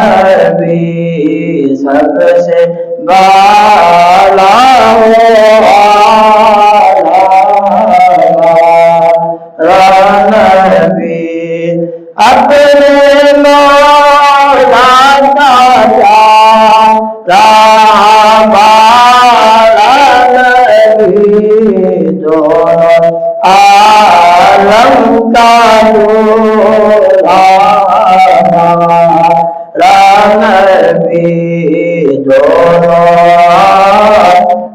نبی سب سے بالا نبی اپنے مولا کا نبی دونوں عالم کا نبی دونوں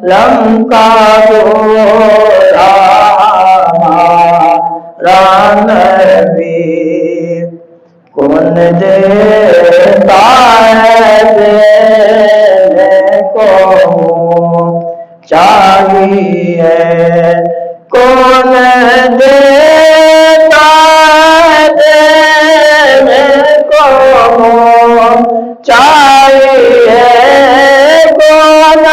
عالم کا نبی کون دیتا ہے دینے کو چاہیے کون دیتا ہے دینے کو چاہیے کون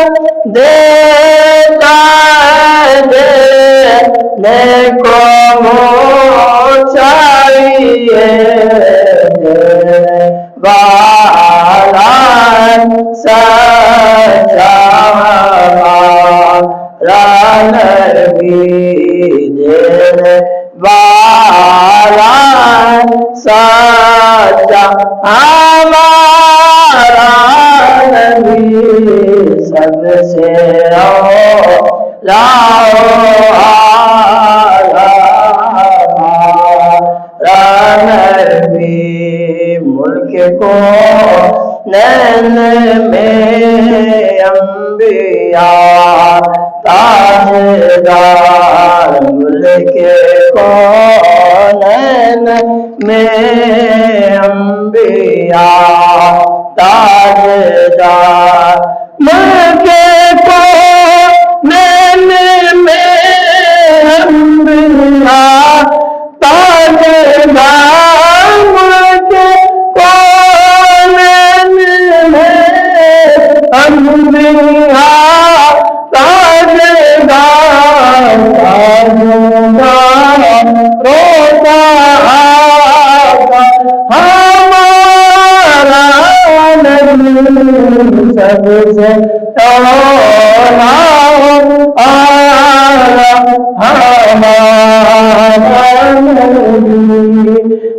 دیتا ہے دینے کو چاہیے والا سچا نبی دینے والا سچا ہمارا نبی سب سے نبی ملک کو نین میں انبیاء تاجدار ملک کو نین میں انبیاء تاجدار ملک کو نین میں انبیاء تاجدار ملک کو نین میں انبیاء تاجدار روتا ہمارا نبی سب سے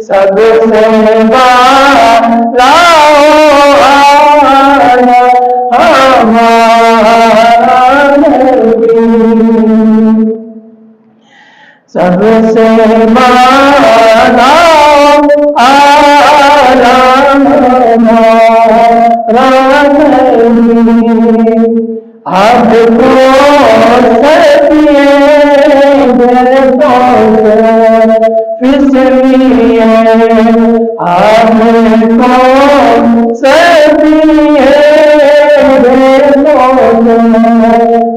سب سے بالا ہمارا نبی سب سے بالا ہمارا نبی آپ کو فسلیے آپ کو سبیے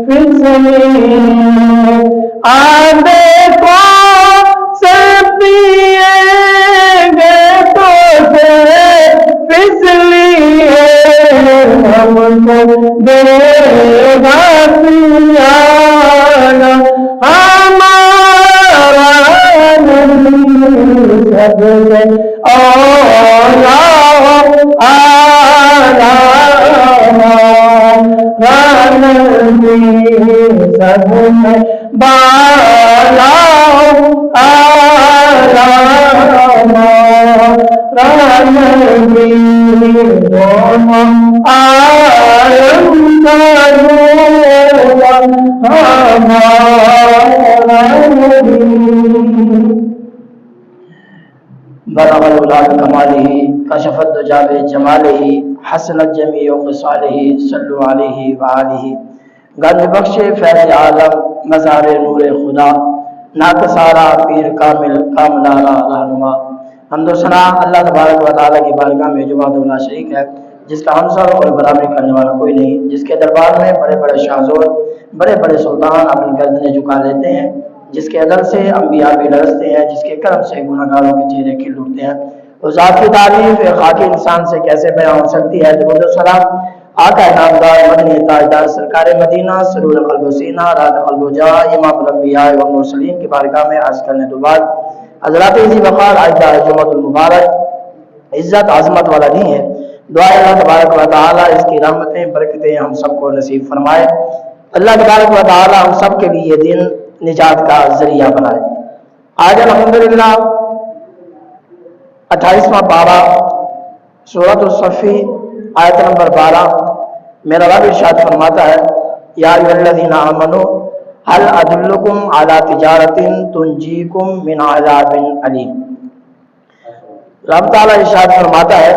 فسلیے آپ کو سبیے فسلیے ہم کو دے گا پیانا ہمارا نبی سب سے اولا نبی سب سے بالا نبی دونوں عالم کا بلغ العلا بکمالہ کشف الدجی بجمالہ حسنت جمیع خصالہ صلوا علیہ وآلہ گنج بخش فیض عالم مظہر نور خدا ناکسارا پیر کامل کاملارا رہنما حمد و ثنا اللہ تبارک و تعالیٰ کی بارگاہ میں جو وحدہ لا شریک ہے، جس کا ہمسر اور برابری کرنے والا کوئی نہیں، جس کے دربار میں بڑے بڑے شاہزور بڑے بڑے سلطان اپنی گردنیں جھکا لیتے ہیں، جس کے عدل سے انبیاء بھی لرزتے ہیں، جس کے کرم سے گناہگاروں کے چہرے کھل اٹھتے ہیں، اس ذات کی تعریف ایک خاکی انسان سے کیسے بیان ہو سکتی ہے؟ درود و سلام آقا نامدار مدنی تاجدار سرکار مدینہ سرور قلب و سینہ رات قلب و جا امام الانبیاء والمرسلین کی بارگاہ میں عرض کرنے کے بعد حضرات عزی وقار آجدار جمعۃ المبارک عزت عظمت والا دن ہے. دعا اللہ تبارک و تعالی اس کی رحمتیں برکتیں ہم سب کو نصیب فرمائے. اللہ تبارک و تعالی ہم سب کے لیے یہ دن نجات کا ذریعہ بنائے. آج الحمدللہ 28واں پارہ سورۃ الصفی آیت نمبر 12. میرا رب ارشاد فرماتا ہے یا ایھا الذین آمنوا هل ادلکم علی تجارۃ تنجیکم من عذاب علیم. رب تعالیٰ ارشاد فرماتا ہے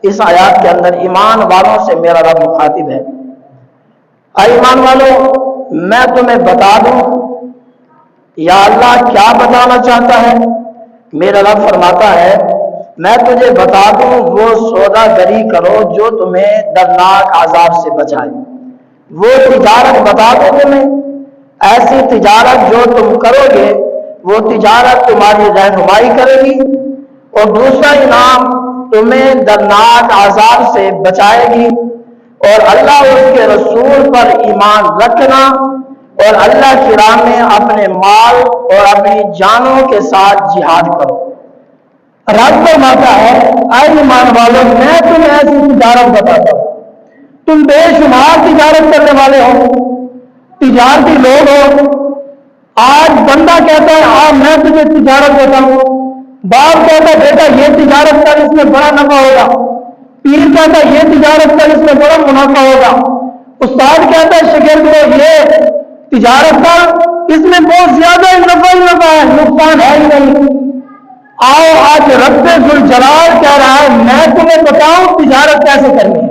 اس آیات کے اندر ایمان والوں سے میرا رب مخاطب ہے. اے ایمان والوں میں تمہیں بتا دوں. یا اللہ کیا بتانا چاہتا ہے؟ میرا رب فرماتا ہے میں تجھے بتا دوں وہ سودا گری کرو جو تمہیں دردناک عذاب سے بچائے. وہ تجارت بتا دو تمہیں، ایسی تجارت جو تم کرو گے وہ تجارت تمہاری رہنمائی کرے گی اور دوسرا انعام تمہیں دردناک عذاب سے بچائے گی. اور اللہ اور اس کے رسول پر ایمان رکھنا اور اللہ کی راہ میں اپنے مال اور اپنی جانوں کے ساتھ جہاد کرو. رب فرماتا ہے اے ایمان والوں میں تمہیں ایسی تجارت بتاتا ہوں. تم بے شمار تجارت کرنے والے ہو، تجارتی لوگ ہو. آج بندہ کہتا ہے ہاں میں تجھے تجارت بتاؤں. باپ کہتا ہے بیٹا یہ تجارت کر اس میں بڑا نفع ہوگا. پیر کہتا ہے یہ تجارت کر اس میں بڑا منافع ہوگا. استاد کہتا ہے شاگرد کو یہ تجارت کر اس میں بہت زیادہ نفع ہی نفع ہے، نقصان ہے ہی نہیں. آؤ آج رب ذوالجلال کہہ رہا ہے میں تمہیں بتاؤں تجارت کیسے کرنی ہے.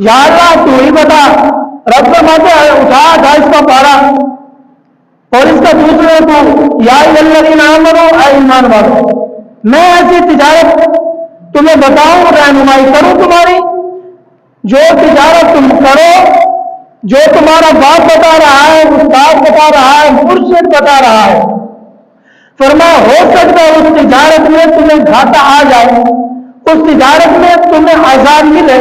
یا اللہ تو ہی بتا. رب فرماتا ہے اٹھا 28 کا پارہ اور اس کا دوسرے کو یا ایھا الذین آمنوا اے ایمان والو میں ایسی تجارت تمہیں بتاؤں رہنمائی کروں تمہاری. جو تجارت تم کرو جو تمہارا باپ بتا رہا ہے، استاد بتا رہا ہے، مرشد بتا رہا ہے. فرمایا ہو سکتا ہے اس تجارت میں تمہیں گھاٹا آ جائے، اس تجارت میں تمہیں عذاب ملے.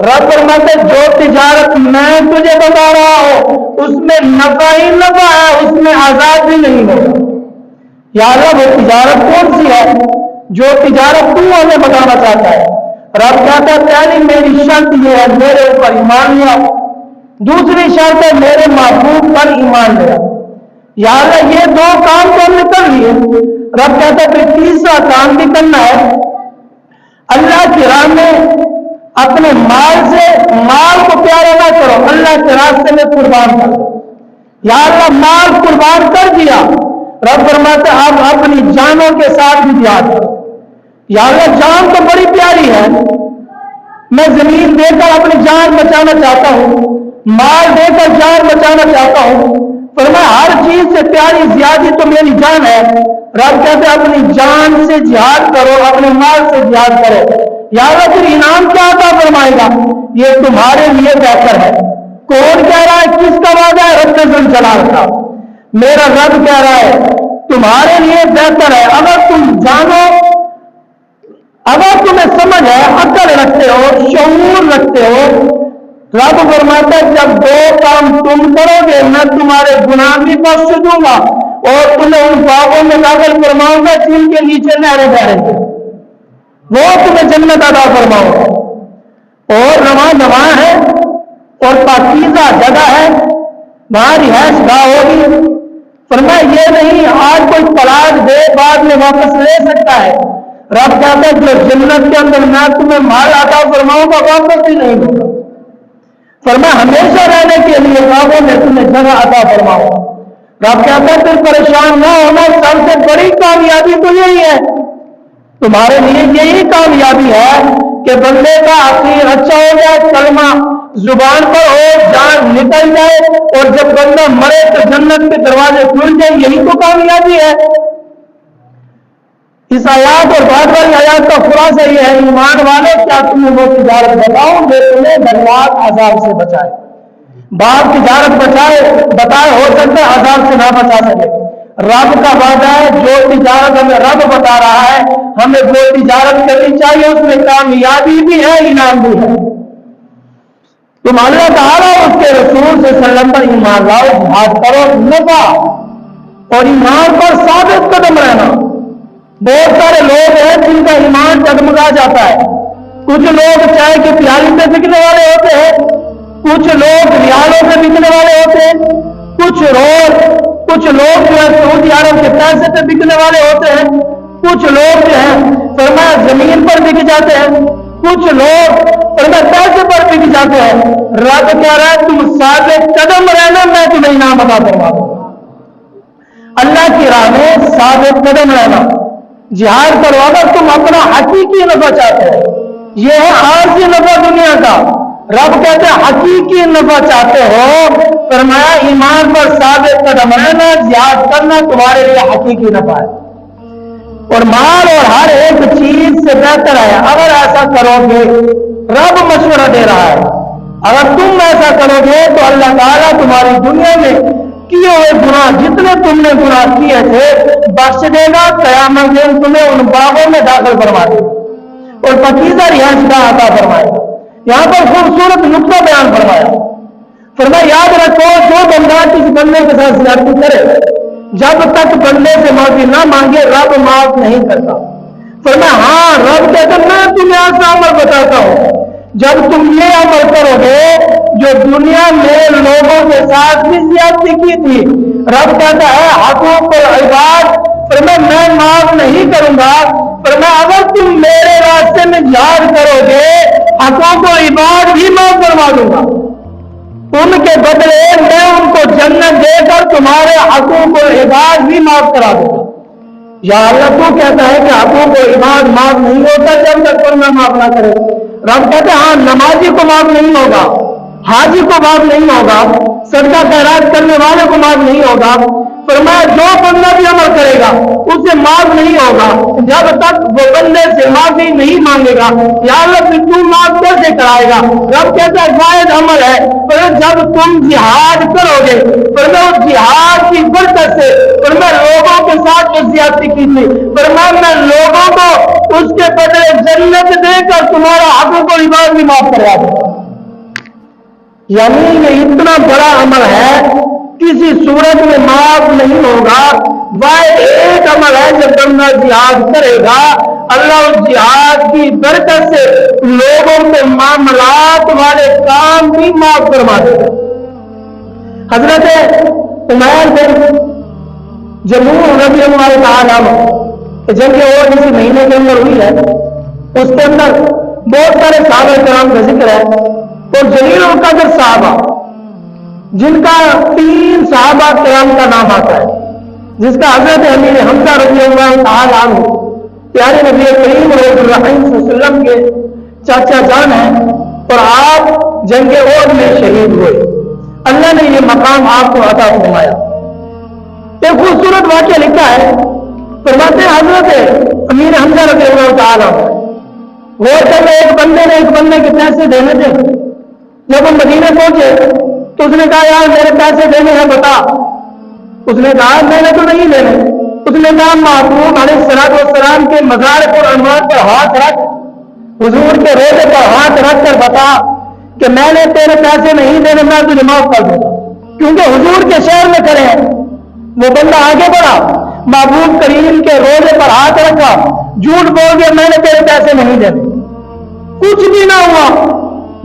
رب فرماتے جو تجارت میں تجھے بتا رہا ہوں اس میں نفع ہی نفع ہے، اس میں عذاب بھی نہیں ہوگا. یا اللہ وہ تجارت کون سی ہے جو تجارت تو ہمیں بتانا چاہتا ہے؟ رب کہتا ہے پہلی میری شرط یہ ہے میرے اوپر ایمان لیا، دوسری شرط ہے میرے محبوب پر ایمان لیا. یا اللہ یہ دو کام تو ہم نے کر لیے. رب کہتا ہے پھر تیسرا کام بھی کرنا ہے. اللہ کی راہ میں اپنے مال سے مال کو پیارا نہ کرو، اللہ کے راستے میں قربان کر دو. یا اللہ مال قربان کر دیا. رب فرماتے ہیں آپ اپنی جانوں کے ساتھ بھی جہاد کرو. یا اللہ جان تو بڑی پیاری ہے، میں زمین دے کر اپنی جان بچانا چاہتا ہوں، مال دے کر جان بچانا چاہتا ہوں. فرمایا ہر چیز سے پیاری زیادتی تو میری جان ہے. رب کہتے ہیں اپنی جان سے جہاد کرو، اپنے مال سے جہاد کرو. یا اللہ پھر انعام کیا عطا فرمائے گا؟ یہ تمہارے لیے بہتر ہے. کون کہہ رہا ہے؟ کس کا وعدہ ہے؟ رب ذوالجلال کا. میرا رب کہہ رہا ہے تمہارے لیے بہتر ہے. اگر تم جانو، اگر تمہیں سمجھ ہے، عقل رکھتے ہو، شعور رکھتے ہو. رب فرماتا ہے جب دو کام تم کرو گے میں تمہارے گناہ بھی بخش دوں گا اور تمہیں ان باغوں میں داخل فرماؤں گا جن کے نیچے نہریں بہ رہی ہیں، وہ تمہیں جنت عطا فرماؤں گا. اور رواں ہے اور پاکیزہ جگہ ہے، وہاں رہائش گاہ ہوگی. فرمایا یہ نہیں آج کوئی طلاق دے بعد میں واپس لے سکتا ہے. رب کہتا ہے جو جنت کے اندر میں تمہیں مال عطا فرماؤں گا واپس بھی نہیں ہوگا. فرمایا ہمیشہ رہنے کے لیے باغوں میں تمہیں جگہ عطا فرماؤں گا. رب کہتا ہے پھر پریشان نہ ہونا، سب سے بڑی کامیابی تو یہی ہے، تمہارے لیے یہی کامیابی ہے کہ بندے کا عقیدہ اچھا ہو جائے، کلمہ زبان پر ہو، جان نکل جائے اور جب بندہ مرے تو جنت کے دروازے کھل جائیں. یہی تو کامیابی ہے. اس آیات اور بعد والی آیات کا خلاصہ یہ ہے ایمان والے کیا تمہیں وہ تجارت بتاؤں جو تمہیں دردناک عذاب سے بچائے. باپ تجارت بتائے ہو سکتا ہے عذاب سے نہ بچا سکے. رب کا وعدہ ہے جو تجارت ہمیں رب بتا رہا ہے ہمیں وہ تجارت کرنی چاہیے، اس میں کامیابی بھی ہے، انعام بھی ہے. تم اللہ تعالیٰ اس کے رسول صلی اللہ علیہ وسلم پر ایمان لاؤ، جہاد کرو، نفع اور ایمان پر ثابت قدم رہنا۔ بہت سارے لوگ ہیں جن کا ایمان ڈگمگا جاتا ہے۔ کچھ لوگ چائے کی پیالی پہ بکنے والے ہوتے ہیں، کچھ لوگ ریالوں پہ بکنے والے ہوتے ہیں، کچھ لوگ جو ہے سعودی عرب کے پیسے پہ بکنے والے ہوتے ہیں، کچھ لوگ جو ہے فرمایا زمین پر بک جاتے ہیں، کچھ لوگ فرمایا پیسے پر بک جاتے ہیں۔ رب کہہ رہا ہے تم ثابت قدم رہنا، میں تمہیں انعام عطا فرما دوں گا۔ اللہ کی راہ میں ثابت قدم رہنا، جہاد کرو۔ اگر تم اپنا حقیقی نفع چاہتے ہو، یہ ہے عارضی نفع دنیا کا، رب کہتے ہیں حقیقی نفع چاہتے ہو، فرمایا ایمان پر ثابت قدم رہنا، جہاد کرنا تمہارے لیے حقیقی نفع ہے۔ اور مال اور ہر ایک چیز سے بہتر ہے اگر ایسا کرو گے۔ رب مشورہ دے رہا ہے، اگر تم ایسا کرو گے تو اللہ تعالیٰ تمہاری دنیا میں کیے ہوئے گناہ، جتنے تم نے گناہ کیے تھے، بخش دے گا۔ قیامت دن تمہیں ان باغوں میں داخل کروا دے گا اور پاکیزہ رہائش گاہ عطا فرمائے گا۔ یہاں پر خوبصورت نقطہ بیان فرمایا یاد رکھو جو بندہ کسی بندے کے ساتھ زیادتی کرے، جب تک بندے سے معافی نہ مانگے رب معاف نہیں کرتا۔ فرمایا ہاں، رب کہتا میں تمہیں ایسا عمل بتاتا ہوں، جب تم یہ عمل کرو گے جو دنیا میں لوگوں کے ساتھ بھی زیادتی کی تھی، رب کہتا ہے حقوق العباد، فرمایا میں معاف نہیں کروں گا۔ فرمایا اگر تم میرے راستے میں جہاد کرو گے، حقوق العباد بھی معاف کروا دوں گا، ان کے بدلے میں ان کو جنت دے کر تمہارے حقوق العباد بھی معاف کرا دوں گا۔ یا اللہ تو کہتا ہے کہ حقوق العباد معاف نہیں ہوتا جب تک بندہ معاف نہ کرے۔ رب کہتے ہیں ہاں، نمازی کو معاف نہیں ہوگا، حاجی کو معاف نہیں ہوگا، صدقہ خیرات کرنے والے کو معاف نہیں ہوگا۔ فرمایا جو بندہ بھی عمل کرے گا اسے معاف نہیں ہوگا جب تک وہ بندے سے معافی نہیں مانگے گا۔ یا اللہ پھر تو معاف کیسے کرائے گا؟ رب کہتا ہے واحد عمل ہے، پر جب تم جہاد کرو گے، فرمایا اس جہاد کی برکت سے، فرمایا لوگوں کے ساتھ جو زیادتی کی تھی، فرمایا میں لوگوں کو اس کے بدلے جنت دے کر تمہارا حقوق العباد بھی معاف کروا دوں گا۔ یعنی یہ اتنا بڑا عمل ہے، کسی صورت میں معاف نہیں ہوگا۔ واحد ایک عمل ہے جب بندہ جہاد کرے گا، اللہ اس جہاد کی برکت سے لوگوں کے معاملات والے کام بھی معاف فرما دے گا۔ حضرت عمیر بن جموع رضی اللہ تعالیٰ عنہ جنگ اور اسی مہینے کے اندر ہوئی ہے، اس کے اندر بہت سارے صحابہ کرام کا ذکر ہے اور جلیل القدر صحابہ، جن کا 3 صحابہ کرام کا نام آتا ہے، جس کا حضرت امیر حمزہ رضی اللہ تعالیٰ عنہ پیارے نبی کریم رسول اللہ صلی اللہ علیہ وسلم کے چاچا جان ہیں اور آپ جنگ احد میں شہید ہوئے۔ اللہ نے یہ مقام آپ کو عطا فرمایا۔ ایک خوبصورت واقعہ لکھا ہے، فرماتے ہیں حضرت امیر حمزہ رضی اللہ تعالیٰ عنہ غور کر کے ایک بندے کے پیسے دینے تھے۔ جب وہ مدینے پہنچے تو اس نے کہا یار میرے پیسے دینے ہیں بتا۔ اس نے کہا میں نے تو نہیں دینے۔ اس نے کہا محبوب علیہ السلام کے مزار پر عنوان پر ہاتھ رکھ، حضور کے روزے پر ہاتھ رکھ کر بتا کہ میں نے تیرے پیسے نہیں دینے، میں تجھے معاف کر دوں گا، کیونکہ حضور کے شہر میں کھڑے ہیں۔ وہ بندہ آگے بڑھا، محبوب کریم کے روزے پر ہاتھ رکھا، جھوٹ بول گیا میں نے تیرے پیسے نہیں دینے، کچھ بھی نہ ہوا۔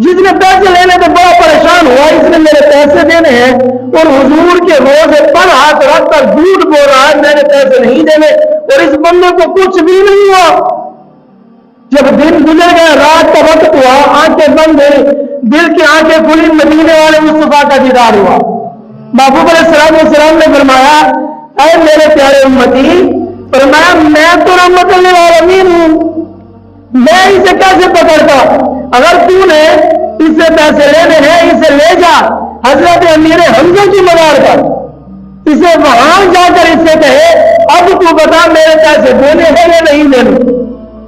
جس نے پیسے لینے تو بڑا پریشان ہوا، اس نے میرے پیسے دینے ہیں اور حضور کے روزے پر ہاتھ رکھ کر جھوٹ بول رہا ہے میں نے پیسے نہیں دینے، اور اس بندے کو کچھ بھی نہیں ہوا۔ جب دن گزر گیا، رات کا وقت ہوا، آنکھیں بند ہوئی، دل کی آنکھیں کھلی، مدینے والے مصطفیٰ کا دیدار ہوا۔ محبوب علیہ السلام نے فرمایا اے میرے پیارے امتی، فرمایا میں تو رحمت للعالمین ہوں، میں اسے کیسے پکڑتا؟ اگر تو نے اس سے پیسے لینے ہیں اسے لے جا حضرت امیر حمزہ کی مزار پر، اسے وہاں جا کر اس سے کہے اب تو بتا میرے پیسے دینے ہیں یا نہیں دینے۔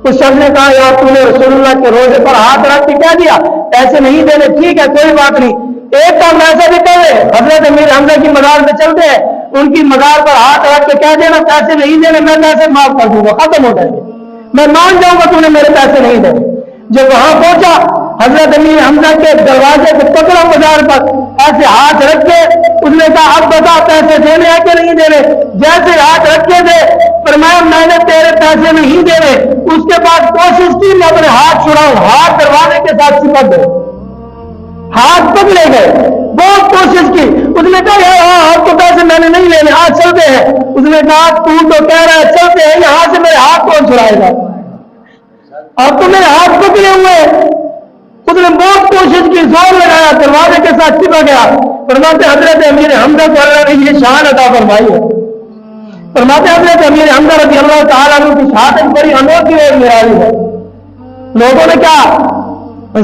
اس شخص نے کہا یار تو نے رسول اللہ کے روزے پر ہاتھ رکھ کے کہہ دیا پیسے نہیں دینے، ٹھیک ہے کوئی بات نہیں، ایک کام ایسا بھی کر لے، حضرت امیر حمزہ کی مزار پہ چلتے ہیں، ان کی مزار پر ہاتھ رکھ کے کہہ دینا پیسے نہیں دینے، میں پیسے معاف کر دوں گا، ختم ہو جائے گا، میں مان جاؤں گا تو نے میرے پیسے نہیں دینے۔ جب وہاں پہنچا حضرت امیر حمزہ کے دروازے کو پکڑا بازار پر، ایسے ہاتھ رکھ کے اس نے کہا اب بتا پیسے دینے ہیں کہ نہیں دینے؟ جیسے ہاتھ رکھے تھے فرمایا میں نے تیرے پیسے نہیں دینے۔ اس کے بعد کوشش کی میں اپنے ہاتھ چھڑاؤں، ہاتھ دروازے کے ساتھ چپک گئے، ہاتھ پکڑے گئے، بہت کوشش کی۔ اس نے کہا یار آپ کو پیسے میں نے نہیں لینے، آج چلتے ہیں۔ اس نے کہا تو کہہ رہا ہے چلتے ہیں، یہاں سے میرے ہاتھ کون چھڑائے گا؟ اب تو میرے ہاتھ پکڑے ہوئے۔ اس نے بہت کوشش کی، زور لگایا، دروازے کے ساتھ چپک گیا۔ فرماتے حضرت امیر حمزہ کو اللہ نے یہ شان عطا فرمائی ہے۔ فرماتے حضرت امیر حمزہ رضی اللہ تعالیٰ عنہ کی شہادت بڑی انوکھی اور نرالی ہے۔ لوگوں نے کیا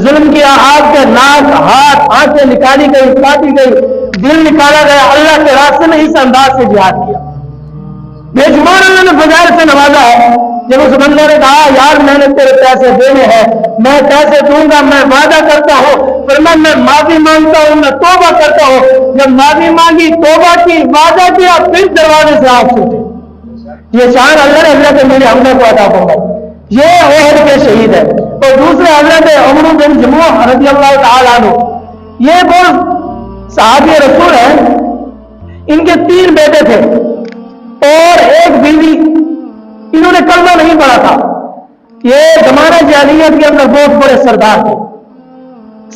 ظلم کیا، آپ کے ناک، ہاتھ، آنکھیں نکالی گئی، کاٹی گئی، دل نکالا گیا، اللہ کے راستے میں اس انداز سے جہاد کیا۔ بے شمار اللہ نے فضائل سے نوازا ہے۔ جب اس بندے نے کہا یار میں نے تیرے پیسے دینے ہیں، میں پیسے دوں گا، میں وعدہ کرتا ہوں، فرمایا میں معافی مانگتا ہوں، میں توبہ کرتا ہوں۔ جب معافی مانگی، توبہ کی، وعدہ کیا، پھر دروازے سے آپ چھوٹے۔ یہ شان اللہ نے حضرت امیر حمزہ کو عطا فرمائی۔ یہ احد کے شہید ہے۔ اور دوسرے حضرت عمرو بن جموح رضی اللہ تعالیٰ عنہ، یہ وہ صحابی رسول ہیں، ان کے 3 بیٹے تھے اور ایک بیوی۔ انہوں نے کلمہ نہیں پڑھا تھا۔ یہ زمانہ جاہلیت کے اندر بہت بڑے سردار تھے۔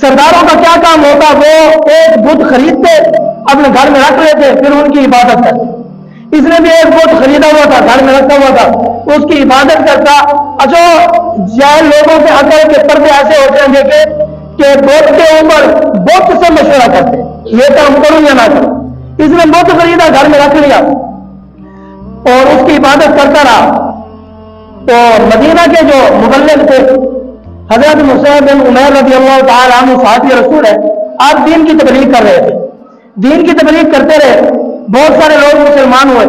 سرداروں کا کیا کام ہوتا، وہ ایک بت خریدتے، اپنے گھر میں رکھ لیتے، پھر ان کی عبادت کرتے۔ اس نے بھی ایک بت خریدا ہوا تھا، گھر میں رکھا ہوا تھا، اس کی عبادت کرتا۔ اچھا جاہل لوگوں کے عقل کے پردے ایسے ہوتے ہیں دیکھے کہ بت کے اوپر بت سے مشورہ کرتے، یہ کام کروں یا نہ کروں۔ اس نے بت خریدا، گھر میں رکھ لیا اور اس کی عبادت کرتا رہا۔ تو مدینہ کے جو مبلغ تھے حضرت مصعب بن عمیر رضی اللہ تعالیٰ عنہ صحابی رسول ہے، آپ دین کی تبلیغ کر رہے تھے، دین کی تبلیغ کرتے رہے، بہت سارے لوگ مسلمان ہوئے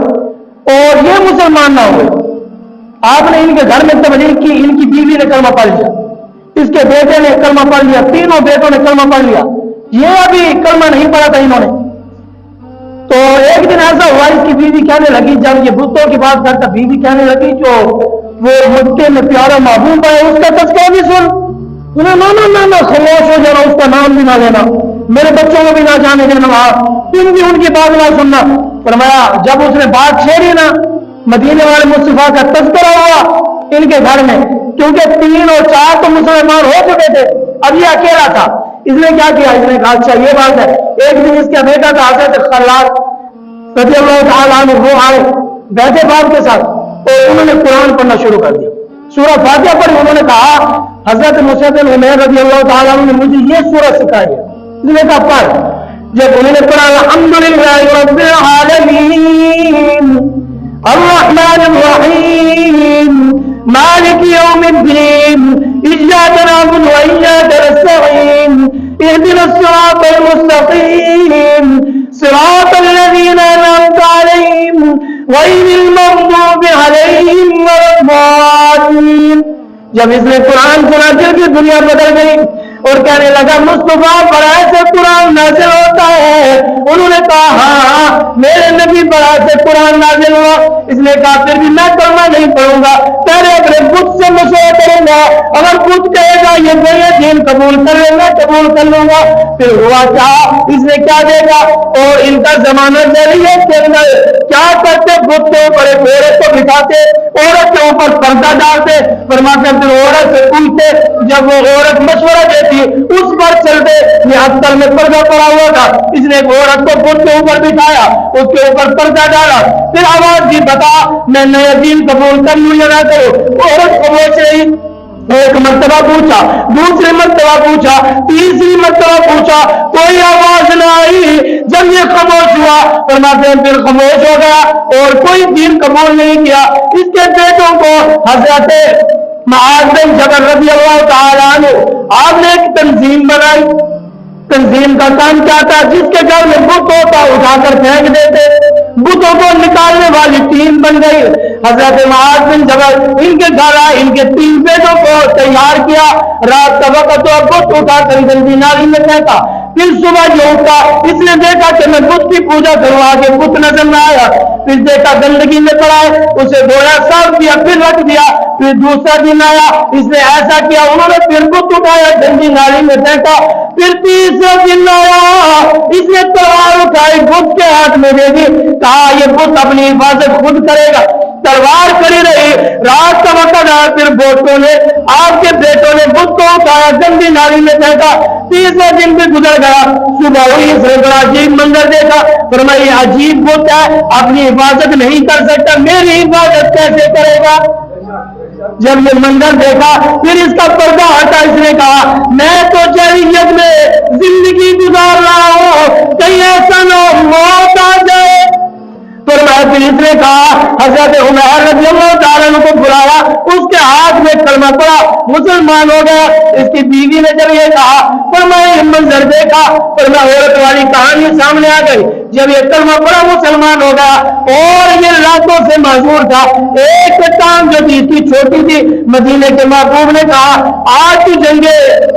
اور یہ مسلمان نہ ہوئے۔ آپ نے ان کے گھر میں تبلیغ کی، ان کی بیوی نے کلمہ پڑھ لیا، اس کے بیٹے نے کلمہ پڑھ لیا، 3 بیٹوں نے کلمہ پڑھ لیا، یہ ابھی کلمہ نہیں پڑھا تھا انہوں نے۔ تو ایک دن ایسا ہوا، اس کی بیوی کہنے لگی، جب یہ بتوں کی بات کرتا، بیوی کہنے لگی جو وہ مکے میں پیارا محبوب ہے اس کا تذکرہ بھی سن۔ نہ خاموش ہو جانا، اس کا نام بھی نہ لینا، میرے بچوں کو بھی نہ جانے دینا، تم بھی ان کی بات نہ سننا۔ فرمایا جب اس نے بات چھیڑی نا، مدینے والے مصطفیٰ کا تذکرہ ہوا ان کے گھر میں، کیونکہ 3 اور 4 تو مسلمان ہو چکے تھے، اب یہ اکیلا تھا۔ اس نے کیا کیا، اس نے کہا اچھا یہ بات ہے۔ ایک دن اس کا بیٹا تھا حضرت خلاد رضی اللہ تعالیٰ عنہ، وہ آئے بیٹھے باپ کے ساتھ اور انہوں نے قرآن پڑھنا شروع کر دیا، سورہ فاتحہ پڑھی۔ انہوں نے کہا حضرت مصعب بن عمیر رضی اللہ تعالیٰ عنہ نے مجھے یہ سورہ سکھائی ہے۔ اس نے کہا پڑھ۔ جب انہوں نے پڑھا الحمدللہ رب العالمین الرحمن الرحیم مالک یوم الدین ایاک نعبد و ایاک نستعین اهدنا الصراط المستقیم صراط الذین انعمت علیہم غیر المغضوب علیہم ولا الضالین۔ جب اس نے قرآن سنا دل کی دنیا بدل گئی اور کہنے لگا مصطفیٰ پر ایسے قرآن نازل ہوتا ہے؟ انہوں نے کہا ہاں میرے نبی پر ایسے قرآن نازل ہوا۔ اس نے کہا پھر بھی میں کلمہ نہیں پڑھوں گا، پہلے اپنے بت سے مشورہ کروں گا، اگر بت کہے گا یہ نیا دین قبول کر لوں گا قبول کر لوں گا۔ پھر ہوا کیا، اس نے کیا دیکھا، اور ان کا زمانہ جاہلیت کے اندر کیا کرتے، بت کے اوپر ایک عورت کو بٹھاتے، عورت کے اوپر پردہ ڈالتے، فرماتے پھر عورت سے پوچھتے، جب وہ عورت مشورہ دیتی اس پر چلتے۔ یہ اختر میں پردہ پڑا ہوا تھا، اس نے ایک عورت کو بت کے اوپر بٹھایا، اس کے اوپر پردہ ڈالا، پھر آواز دی بتا میں نیا دین قبول کر لوں یا نہ کروں؟ عورت خاموش رہی۔ ایک مرتبہ پوچھا، دوسری مرتبہ پوچھا، تیسری مرتبہ پوچھا، کوئی آواز نہ آئی۔ جب یہ خاموش ہوا فرماتے ہیں پھر خاموش ہو گیا اور کوئی دین قبول نہیں کیا۔ اس کے بیٹوں کو حضرت معاذ بن جبل رضی اللہ تعالیٰ عنہ آپ نے ایک تنظیم بنائی۔ تنظیم کا کام کیا تھا، جس کے گھر میں بت ہوتا اٹھا کر پھینک دیتے، بتوں کو نکالنے والی ٹیم بن گئی۔ حضرت معاذ بن جبل ان کے گھر آئے، ان کے 3 بیٹوں کو تیار کیا، رات کا وقت تو بت اٹھا کر گندی نالی میں پھینکا، پھر صبح جو اٹھا اس نے دیکھا کہ میں بت کی پوجا کروں، آگے بت نظر نہ آیا، پھر دیکھا گندگی میں پڑا ہے، اسے دھویا صاف کیا پھر رکھ دیا، پھر دوسرا دن آیا اس نے ایسا کیا، انہوں نے پھر بت اٹھایا گندی نالی میں پھینکا، پھر تیسرا دن آیا اس نے تلوار اٹھائی بت کے ہاتھ میں دے دی، کہا یہ بت اپنی حفاظت خود کرے گا، تلوار کری رہی، رات کا وقت آیا، پھر بوٹوں نے آپ کے بیٹوں نے بت کو اٹھایا گندی نالی میں پھینکا، تیسرا دن بھی گزر گیا، صبح ہوئی اس نے بڑا عجیب منظر دیکھا، فرمایا یہ عجیب بت ہے، اپنی حفاظت نہیں کر سکتا، میری حفاظت کیسے کرے گا؟ جب یہ منظر دیکھا پھر اس کا پردہ ہٹا، اس نے کہا میں تو جاہلیت میں زندگی گزار رہا ہوں، کہیں ایسا نہ ہو موت آ جائے، پھر اس نے کہا حضرت عمر رضی اللہ تعالیٰ عنہ کو بلایا، اس کے ہاتھ میں کلمہ پڑا، مسلمان ہو گیا، اس کی بیوی نے جب یہ کہا فرمایا یہ منظر دیکھا، فرمایا عورت والی کہانی سامنے آ گئی، جب یہ کلمہ پڑا مسلمان ہو گیا، اور یہ راتوں سے معذور تھا، ایک ٹانگ جو تھی چھوٹی تھی، مدینے کے محبوب نے کہا آج تو جنگ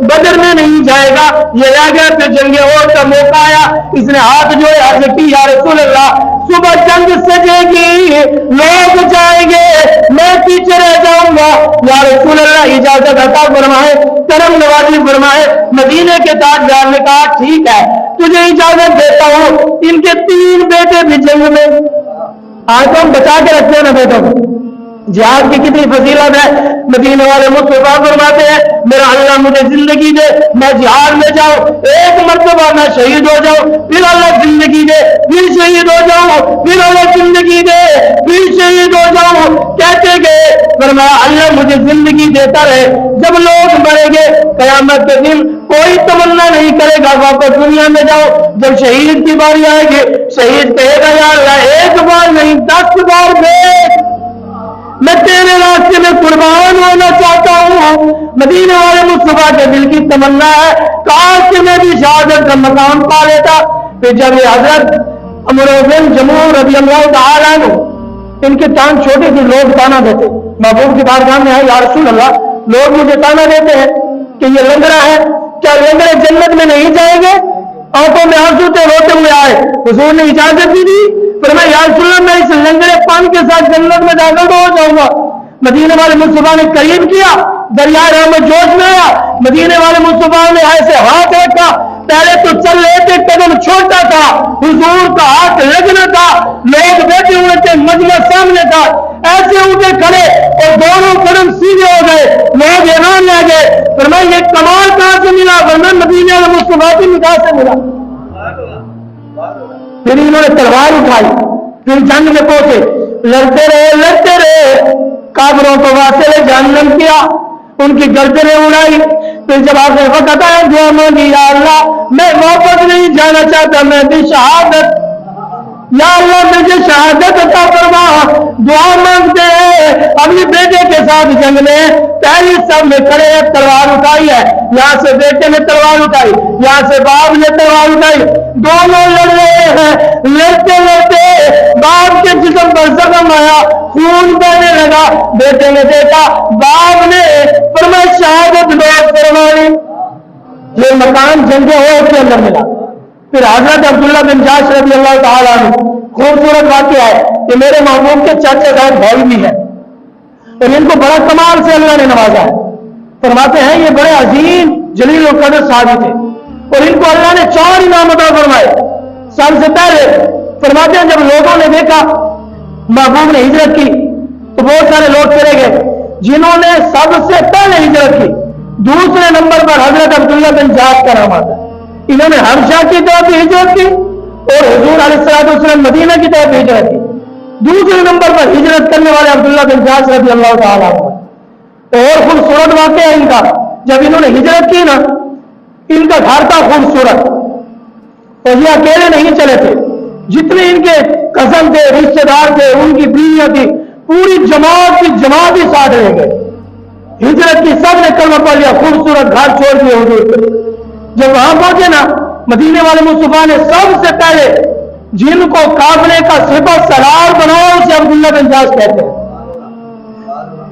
بدر میں نہیں جائے گا، یہ آ گیا، پھر جنگ احد کا موقع آیا، اس نے ہاتھ جوڑے عرض کی یا رسول اللہ صبح جنگ سجے گی، لوگ جائیں گے، میں پیچھے رہ جاؤں گا، یا رسول اللہ اجازت عطا فرمائے، کرم نوازی فرمائے، مدینے کے تاجدار نے کہا ٹھیک ہے تجھے اجازت دیتا ہوں، ان کے 3 بیٹے بھی جنگ میں، آج تو ہم بچا کے رکھتے ہیں نا بیٹوں کو، جہاد کی کتنی فضیلت ہے، مدینے والے مصطفیٰ فرماتے ہیں میرا اللہ مجھے زندگی دے میں جہاد میں جاؤں، ایک مرتبہ میں شہید ہو جاؤں، پھر اللہ زندگی دے پھر شہید ہو جاؤں، پھر اللہ زندگی دے پھر شہید ہو جاؤں، کہتے گئے، فرمایا اللہ مجھے زندگی دیتا رہے، جب لوگ مریں گے قیامت کے دن کوئی تمنا نہیں کرے گا واپس دنیا میں جاؤ، جب شہید کی باری آئے گی شہید کہے گا یا اللہ ایک بار نہیں 10 بار بھیج، میں تیرے راستے میں قربان ہونا چاہتا ہوں، مدینے والے مصطفیٰ کے دل کی تمنا ہے کاش کہ میں بھی شہادت کا مقام پا لیتا، پھر جب یہ حضرت عمر بن جموح رضی اللہ تعالیٰ عنہ ان کی ٹانگ چھوٹی تھی، لوگ تانا دیتے، محبوب کی بارگاہ میں ہے یا رسول اللہ لوگ مجھے تانا دیتے ہیں کہ یہ لنگڑا ہے، کیا لنگڑے جنت میں نہیں جائیں گے؟ آنکھوں میں آنسو تھے، روتے ہوئے آئے، حضور نے اجازت بھی دی، فرمایا یا رسول اللہ میں اس لنگڑے پان کے ساتھ جنت میں داخل ہو جاؤں گا، مدینے والے مصطفیٰ نے قریب کیا، دریائے رحمت جوش میں آیا، مدینے والے مصطفیٰ نے ایسے ہاتھ رکھا، پہلے تو چل رہے تھے قدم چھوٹا تھا، حضور کا ہاتھ لگنا تھا، لوگ بیٹھے ہوئے تھے، مجمع سامنے تھا، ایسے اٹھے کھڑے اور دونوں قدم سیدھے ہو گئے، لوگ حیران رہ گئے، فرمایا یہ کمال کہاں سے ملا؟ فرمایا مدینے والے مصطفیٰ کی نگاہ سے ملا۔ پھر انہوں نے تلوار اٹھائی، پھر جنگ میں پہنچے، لڑتے رہے، کافروں کو واصل جہنم کیا، ان کی گردنیں اڑائی، پھر جب آپ نے وقت آیا دعا مانگی یا اللہ میں واپس نہیں جانا چاہتا، میں بھی شہادت، یا اللہ مجھے شہادت عطا فرما، دعا مانگتے ہیں، اپنے بیٹے کے ساتھ جنگ میں پہلی سب میں کھڑے ہیں، تلوار اٹھائی ہے، یہاں سے بیٹے نے تلوار اٹھائی، یہاں سے باپ نے تلوار اٹھائی، دونوں لڑ رہے ہیں، لڑتے لڑتے باپ کے جسم پر زخم آیا، خون بہنے لگا، بیٹے نے دیکھا، باپ نے فرمایا شہادت نوش فرمائی، یہ مکان جنگ احد کے اندر ملا۔ پھر حضرت عبداللہ بن جاش رضی اللہ تعالیٰ عنہ، خوبصورت واقعہ ہے کہ میرے محبوب کے چاچا زاد بھائی بھی ہیں اور ان کو بڑا کمال سے اللہ نے نوازا ہے، فرماتے ہیں یہ بڑے عظیم جلیل القدر صحابی تھے اور ان کو اللہ نے 4 انعام عطا فرمائے۔ سب سے پہلے فرماتے ہیں جب لوگوں نے دیکھا محبوب نے ہجرت کی تو بہت سارے لوگ چلے گئے، جنہوں نے سب سے پہلے ہجرت کی دوسرے نمبر پر حضرت عبداللہ بن جاش کا نام آتا ہے، انہوں نے حبشہ کی طرف ہجرت کی اور حضور علیہ السلام مدینہ کی طرف ہجرت کی، دوسرے نمبر پر ہجرت کرنے والے عبداللہ بن جاش رضی اللہ تعالیٰ عنہ، اور خوبصورت واقعہ ہے ان کا، جب انہوں نے ہجرت کی نا ان کا گھر تھا خوبصورت اور یہ اکیلے نہیں چلے تھے، جتنے ان کے کزن تھے رشتے دار تھے ان کی بیویاں تھی پوری جماعت کی جماعت ہی ساتھ رہ گئے، ہجرت کی سب نے کلمہ پڑھ لیا، خوبصورت گھر چھوڑ دیا حضور پہ۔ جب وہاں پہنچے نا مدینے والے مصطفیٰ نے سب سے پہلے جن کو قافلے کا صفت سالار بنایا اسے عبداللہ بن جاش کہتے ہیں،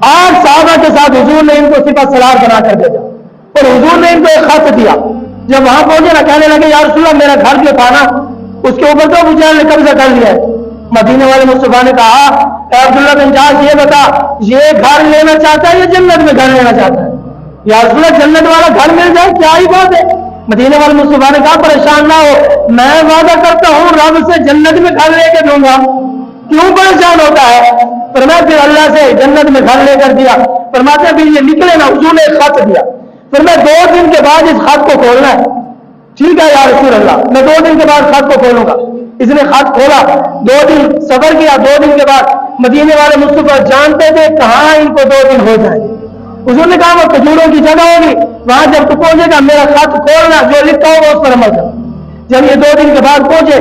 8 صحابہ کے ساتھ حضور نے ان کو صفت سالار بنا کر بھیجا اور حضور نے ان کو ایک خط دیا، جب وہاں پہنچے نا کہنے لگے یا رسول اللہ میرا گھر جو تھا نا اس کے اوپر تو ابو جہل نے قبضہ کر لیا ہے۔ مدینے والے مصطفیٰ نے کہا اے عبداللہ بن جاش یہ بتا یہ گھر لینا چاہتا ہے یا جنت میں گھر لینا چاہتا ہے؟ یا رسول اللہ جنت والا گھر مل جائے کیا ہی بات ہے۔ مدینے والے مصطفیٰ نے کہا پریشان نہ ہو میں وعدہ کرتا ہوں رب سے جنت میں گھر لے کے دوں گا، کیوں پریشان ہوتا ہے؟ فرمایا پھر اللہ سے جنت میں گھر لے کر دیا۔ فرماتے پھر یہ نکلے نا حضور نے ایک خط دیا، فرمایا 2 دن کے بعد اس خط کو کھولنا ہے۔ ٹھیک ہے یا رسول اللہ میں 2 دن کے بعد خط کو کھولوں گا۔ اس نے خط کھولا، 2 دن صبر کیا، 2 دن کے بعد مدینے والے مصطفیٰ جانتے تھے کہاں ان کو 2 دن ہو جائیں گے۔ حضور نے کہا وہ کھجوروں کی جگہ ہوگی وہاں جب تو پہنچے گا میرا خط کھولنا جو لکھا ہوگا اس پر عمل کرنا۔ جب یہ 2 دن کے بعد پہنچے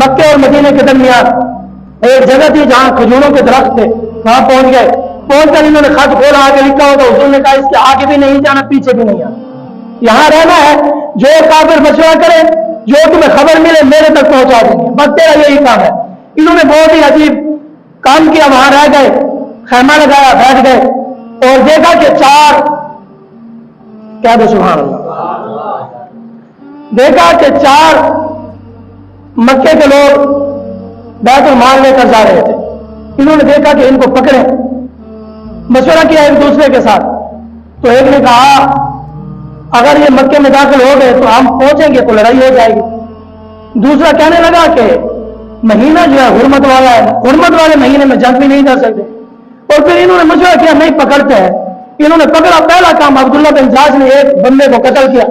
مکے اور مدینے کے درمیان ایک جگہ تھی جہاں کھجوروں کے درخت تھے، وہاں پہنچ گئے۔ پہنچ کر انہوں نے خط کھولا، آگے لکھا ہوگا، حضور نے کہا اس کے آگے بھی نہیں جانا پیچھے بھی نہیں آنا، یہاں رہنا ہے، جو کافر مشورہ کرے جو تمہیں خبر ملے میرے تک پہنچا دیں گے، بس تیرا یہی کام ہے۔ انہوں نے بہت ہی عجیب کام کیا، وہاں رہ گئے، خیمہ لگایا، بیٹھ گئے اور دیکھا کہ 4 کیا دو سبحان اللہ، دیکھا کہ 4 مکے کے لوگ بیت المال لے کر جا رہے تھے۔ انہوں نے دیکھا کہ ان کو پکڑے، مشورہ کیا ایک دوسرے کے ساتھ، تو ایک نے کہا اگر یہ مکے میں داخل ہو گئے تو ہم پہنچیں گے تو لڑائی ہو جائے گی۔ دوسرا کہنے لگا کہ مہینہ جو ہے حرمت والا ہے، حرمت والے مہینے میں جنگ بھی نہیں کر سکتے۔ اور پھر انہوں نے مشورہ کیا نہیں پکڑتے ہیں، انہوں نے پکڑا، پہلا کام عبداللہ بن جاش نے ایک بندے کو قتل کیا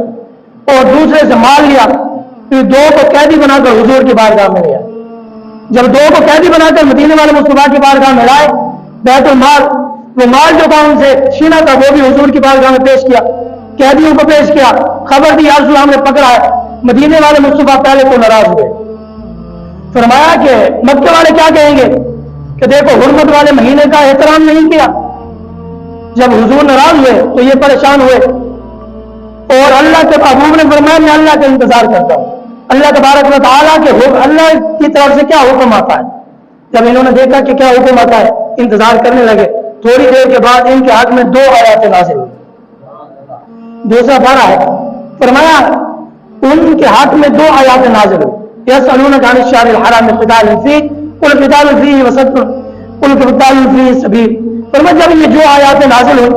اور دوسرے سے مال لیا، پھر 2 کو قیدی بنا کر حضور کی بارگاہ میں لیا۔ جب 2 کو قیدی بنا کر مدینے والے مصطفیٰ کی بارگاہ میں لائے، بیت المال وہ مال جو تھا ان سے چھینا تھا وہ بھی حضور کی بارگاہ میں پیش کیا، قیدیوں کو پیش کیا، خبر دی یا رسول اللہ ہم نے پکڑا ہے۔ مدینے والے مصطفیٰ پہلے تو ناراض ہوئے، فرمایا کہ مکے والے کیا کہیں گے کہ دیکھو حرمت والے مہینے کا احترام نہیں کیا۔ جب حضور ناراض ہوئے تو یہ پریشان ہوئے اور اللہ کے محبوب نے فرمایا میں اللہ کا انتظار کرتا ہوں، اللہ تبارک و تعالیٰ کے اللہ کی طرف سے کیا حکم آتا ہے۔ جب انہوں نے دیکھا کہ کیا حکم آتا ہے انتظار کرنے لگے، تھوڑی دیر کے بعد ان کے حق میں 2 آیات نازل ہوئی۔ دوسرا پارہ ہے، فرمایا ان کے حق میں 2 آیات نازل ہوئی، یسألونک عن الشہر الحرام قتال فیہ قل قتال فیہ وصد قل قتال فیہ سبیل۔ فرمایا جب یہ جو آیات نازل ہوئی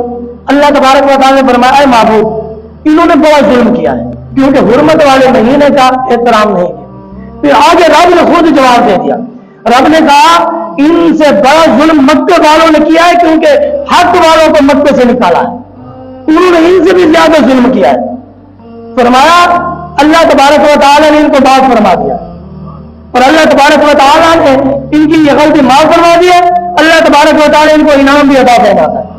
اللہ تبارک و تعالیٰ نے فرمایا اے معبود انہوں نے بڑا ظلم کیا ہے کیونکہ حرمت والے مہینے کا احترام نہیں کیا۔ پھر آگے رب نے خود جواب دے دیا، رب نے کہا ان سے بڑا ظلم مکے والوں نے کیا ہے کیونکہ حق والوں کو مکے سے نکالا ہے، انہوں نے ان سے بھی زیادہ ظلم کیا ہے۔ فرمایا اللہ تبارک و تعالیٰ نے ان کو معاف فرما دیا اور اللہ تبارک و تعالیٰ نے ان کی یہ غلطی معاف فرما دی ہے، اللہ تبارک و تعالیٰ ان کو انعام بھی عطا فرماتا ہے۔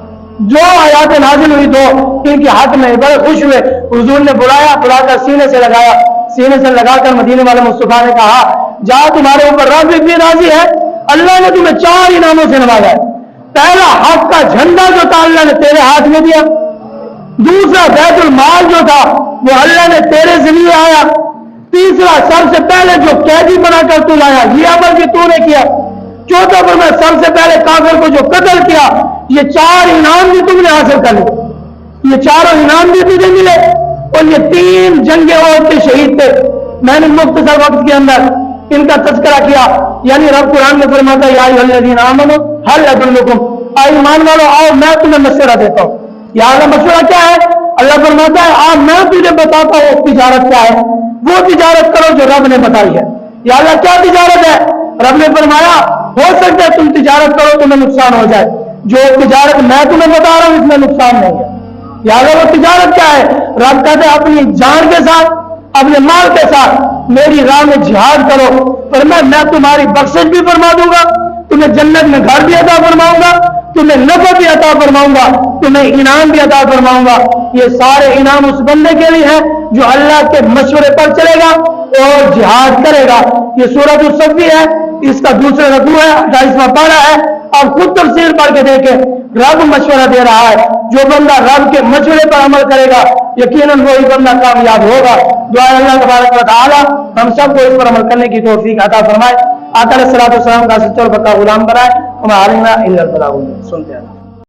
جو آیات نازل ہوئی تو ان کے حق میں بڑے خوش ہوئے، حضور نے بلا کر سینے سے لگا کر مدینے والے مصطفیٰ نے کہا جا تمہارے اوپر رب بھی راضی ہے، اللہ نے تمہیں 4 انعاموں سے نوازا ہے۔ پہلا حق کا جھنڈا جو تھا اللہ نے تیرے ہاتھ میں دیا، دوسرا بیت المال جو تھا وہ اللہ نے تیرے ذریعے آیا، تیسرا سب سے پہلے جو قیدی بنا کر تو لایا یہ عمل بھی تو نے کیا، چوتھا پر میں سب سے پہلے کافر کو جو قتل کیا، یہ 4 انعام بھی تم نے حاصل کر لیے، یہ 4 انعام بھی تجھے ملے اور یہ 3 جنگیں اور کے شہید تھے۔ میں نے مختصر وقت کے اندر ان کا تذکرہ کیا، یعنی رب قرآن میں فرماتا ہے یا ایھا الذین آمنوا ھل ادلکم، اے ایمان والو آؤ میں تمہیں مشورہ دیتا ہوں۔ یا اللہ مشورہ کیا ہے؟ اللہ فرماتا ہے آ میں تجھے بتاتا ہوں تجارت کیا ہے، وہ تجارت کرو جو رب نے بتائی ہے۔ یا اللہ کیا تجارت ہے؟ رب نے فرمایا ہو سکتا ہے تم تجارت کرو تمہیں نقصان ہو جائے، جو تجارت میں تمہیں بتا رہا ہوں اس میں نقصان نہیں ہے۔ یا اللہ وہ تجارت کیا ہے؟ رب کہتے ہیں اپنی جان کے ساتھ اپنے مال کے ساتھ میری راہ میں جہاد کرو، فرمایا میں تمہاری بخشش بھی فرما دوں گا، تمہیں جنت میں گھر بھی عطا فرماؤں گا، تمہیں نفع بھی عطا فرماؤں گا، تمہیں انعام بھی عطا فرماؤں گا۔ یہ سارے انعام اس بندے کے لیے ہیں جو اللہ کے مشورے پر چلے گا اور جہاد کرے گا۔ یہ سورۃ الصف ہے، اس کا دوسرا رکوع ہے، 28واں پارہ ہے، اور خود تفسیر پڑھ کے دیکھیں، رب مشورہ دے رہا ہے، جو بندہ رب کے مشورے پر عمل کرے گا یقیناً وہی بندہ کامیاب ہوگا۔ دعا اللہ تبارک و تعالی ہم سب کو اس پر عمل کرنے کی توفیق عطا فرمائے، آقا علیہ الصلوۃ والسلام کا سچا اور پکا غلام بنائے، ہمارا الا البلاغ۔ سنتے ہیں۔